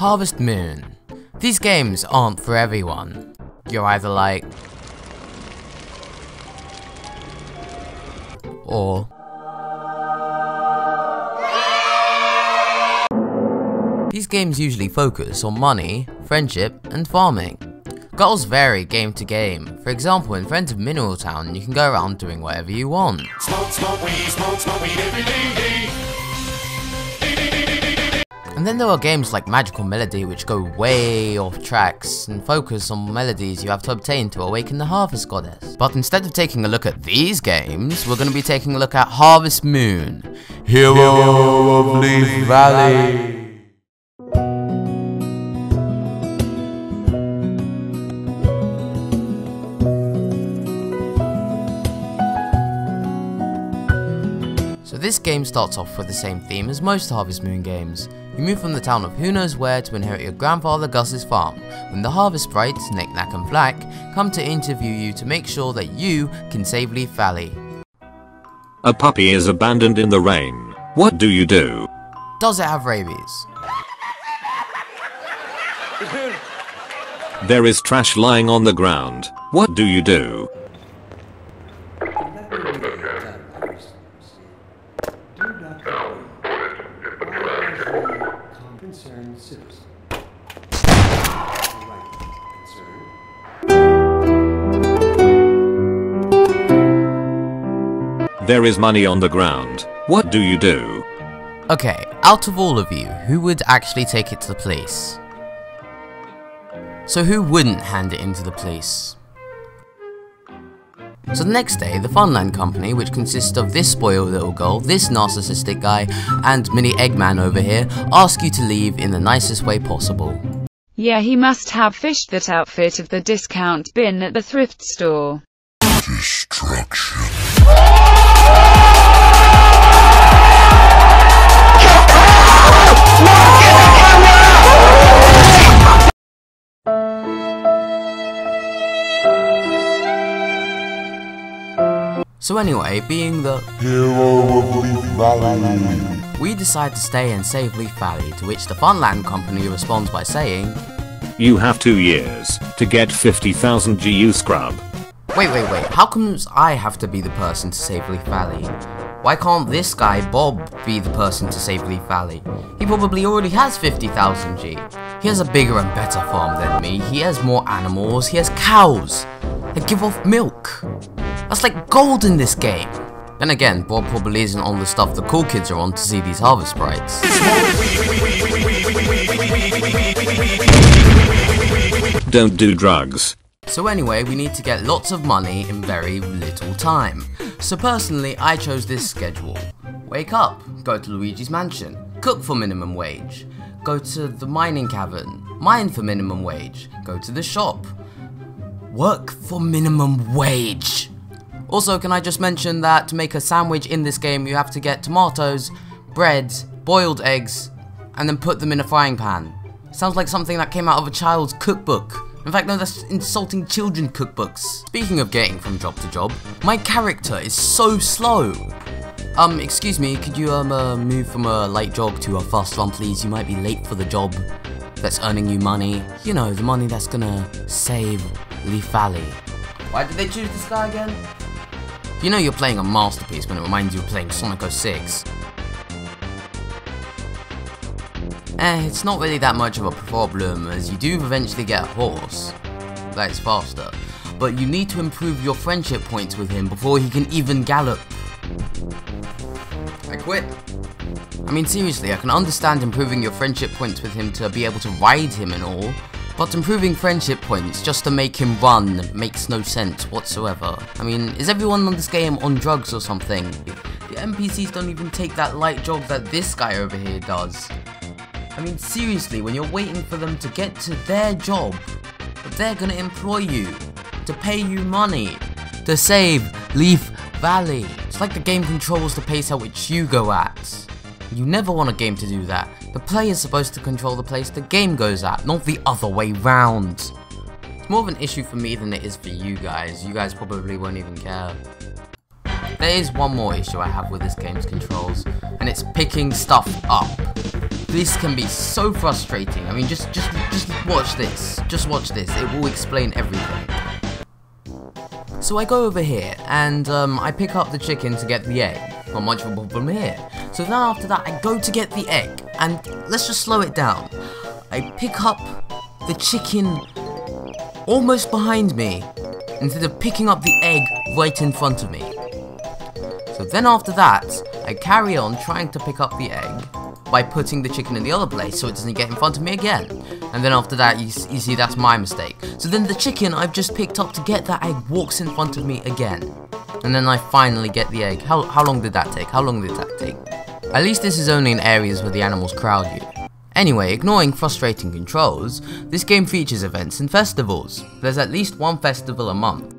Harvest Moon. These games aren't for everyone. You're either like... or... These games usually focus on money, friendship, and farming. Goals vary game to game. For example, in Friends of Mineral Town, you can go around doing whatever you want. Smoke weed every day. And then there are games like Magical Melody which go way off tracks and focus on melodies you have to obtain to awaken the Harvest Goddess. But instead of taking a look at these games, we're going to be taking a look at Harvest Moon, Hero of Leaf Valley. So this game starts off with the same theme as most Harvest Moon games. You move from the town of who knows where to inherit your grandfather Gus's farm, when the Harvest Sprites, Knick Knack and Flack, come to interview you to make sure that you can save Leaf Valley. A puppy is abandoned in the rain. What do you do? Does it have rabies? There is trash lying on the ground. What do you do? There is money on the ground. What do you do? Okay, out of all of you, who would actually take it to the police? So who wouldn't hand it in to the police? So the next day, the Funland Company, which consists of this spoiled little girl, this narcissistic guy, and Mini Eggman over here, ask you to leave in the nicest way possible. Yeah, he must have fished that outfit of the discount bin at the thrift store. Destruction. So anyway, being the Hero of Leaf Valley, we decide to stay and save Leaf Valley, to which the Funland Company responds by saying, You have 2 years to get 50,000 GU scrub. Wait, how comes I have to be the person to save Leaf Valley? Why can't this guy, Bob, be the person to save Leaf Valley? He probably already has 50,000 G. He has a bigger and better farm than me, he has more animals, he has cows that give off milk. That's like gold in this game. Then again, Bob probably isn't on the stuff the cool kids are on to see these Harvest Sprites. Don't do drugs. So anyway, we need to get lots of money in very little time. So personally, I chose this schedule. Wake up, go to Luigi's mansion, cook for minimum wage, go to the mining cavern, mine for minimum wage, go to the shop, work for minimum wage. Also, can I just mention that to make a sandwich in this game, you have to get tomatoes, bread, boiled eggs, and then put them in a frying pan. Sounds like something that came out of a child's cookbook. In fact, no, that's insulting children cookbooks. Speaking of getting from job to job, my character is so slow. Excuse me, could you, move from a light jog to a fast one, please? You might be late for the job that's earning you money. You know, the money that's gonna save Leaf Valley. Why did they choose this guy again? You know you're playing a masterpiece when it reminds you of playing Sonic 06. It's not really that much of a problem, as you do eventually get a horse that is faster, but you need to improve your friendship points with him before he can even gallop. I quit. I mean seriously, I can understand improving your friendship points with him to be able to ride him and all, but improving friendship points just to make him run makes no sense whatsoever. I mean, is everyone on this game on drugs or something? The NPCs don't even take that light jog that this guy over here does. I mean seriously, when you're waiting for them to get to their job, but they're gonna employ you to pay you money to save Leaf Valley. It's like the game controls the pace at which you go at. You never want a game to do that. The player is supposed to control the pace the game goes at, not the other way round. It's more of an issue for me than it is for you guys. You guys probably won't even care. There is one more issue I have with this game's controls, and it's picking stuff up. This can be so frustrating. I mean, just watch this. Just watch this. It will explain everything. So I go over here, and I pick up the chicken to get the egg. Not much of a problem here. So then after that, I go to get the egg, and let's just slow it down. I pick up the chicken almost behind me, instead of picking up the egg right in front of me. So then after that, I carry on trying to pick up the egg by putting the chicken in the other place so it doesn't get in front of me again. And then after that, you see that's my mistake. So then the chicken I've just picked up to get that egg walks in front of me again. And then I finally get the egg. How long did that take? How long did that take? At least this is only in areas where the animals crowd you. Anyway, ignoring frustrating controls, this game features events and festivals. There's at least one festival a month.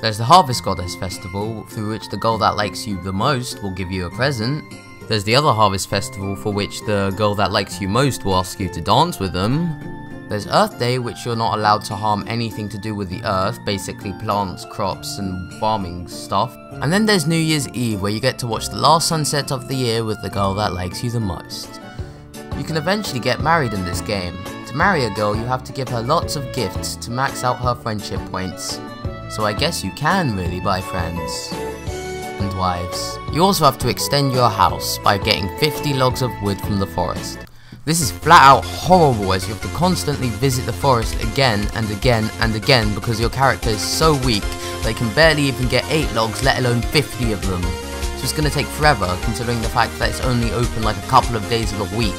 There's the Harvest Goddess Festival, through which the girl that likes you the most will give you a present. There's the other Harvest Festival, for which the girl that likes you most will ask you to dance with them. There's Earth Day, which you're not allowed to harm anything to do with the earth, basically plants, crops, and farming stuff. And then there's New Year's Eve, where you get to watch the last sunset of the year with the girl that likes you the most. You can eventually get married in this game. To marry a girl, you have to give her lots of gifts to max out her friendship points. So I guess you can really buy friends and wives. You also have to extend your house by getting 50 logs of wood from the forest. This is flat out horrible, as you have to constantly visit the forest again and again and again because your character is so weak they can barely even get 8 logs, let alone 50 of them. So it's going to take forever, considering the fact that it's only open like a couple of days of the week.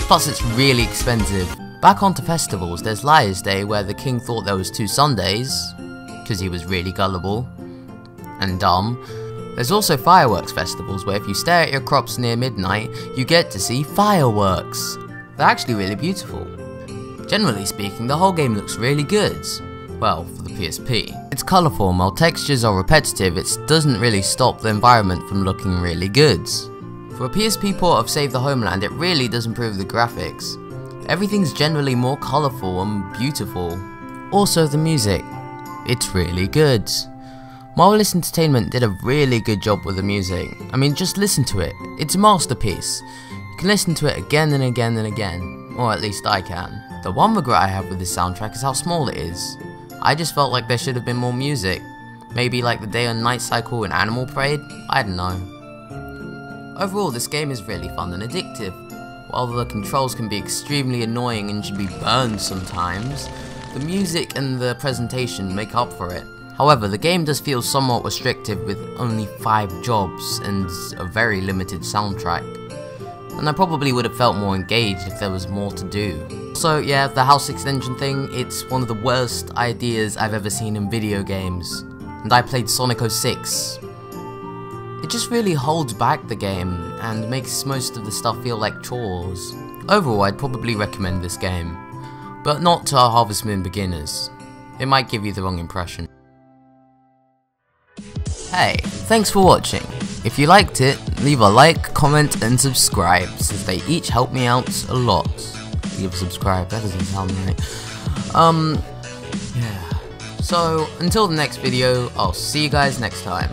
Plus it's really expensive. Back onto festivals, there's Liar's Day, where the king thought there was 2 Sundays, because he was really gullible and dumb. There's also fireworks festivals, where if you stare at your crops near midnight, you get to see fireworks. They're actually really beautiful. Generally speaking, the whole game looks really good. Well, for the PSP. It's colourful, and while textures are repetitive, it doesn't really stop the environment from looking really good. For a PSP port of Save the Homeland, it really does improve the graphics. Everything's generally more colourful and beautiful. Also the music. It's really good. Marvelous Entertainment did a really good job with the music. I mean, just listen to it. It's a masterpiece. You can listen to it again and again and again. Or at least I can. The one regret I have with this soundtrack is how small it is. I just felt like there should have been more music. Maybe like the day and night cycle in Animal Parade? I don't know. Overall, this game is really fun and addictive. While the controls can be extremely annoying and should be burned sometimes, the music and the presentation make up for it. However, the game does feel somewhat restrictive with only 5 jobs and a very limited soundtrack. And I probably would have felt more engaged if there was more to do. So yeah, the house extension thing, it's one of the worst ideas I've ever seen in video games. And I played Sonic 06. It just really holds back the game and makes most of the stuff feel like chores. Overall, I'd probably recommend this game, but not to Harvest Moon beginners. It might give you the wrong impression. Hey, thanks for watching. If you liked it, leave a like, comment and subscribe, since they each help me out a lot. Leave a subscribe, that doesn't sound right. Yeah. So, until the next video, I'll see you guys next time.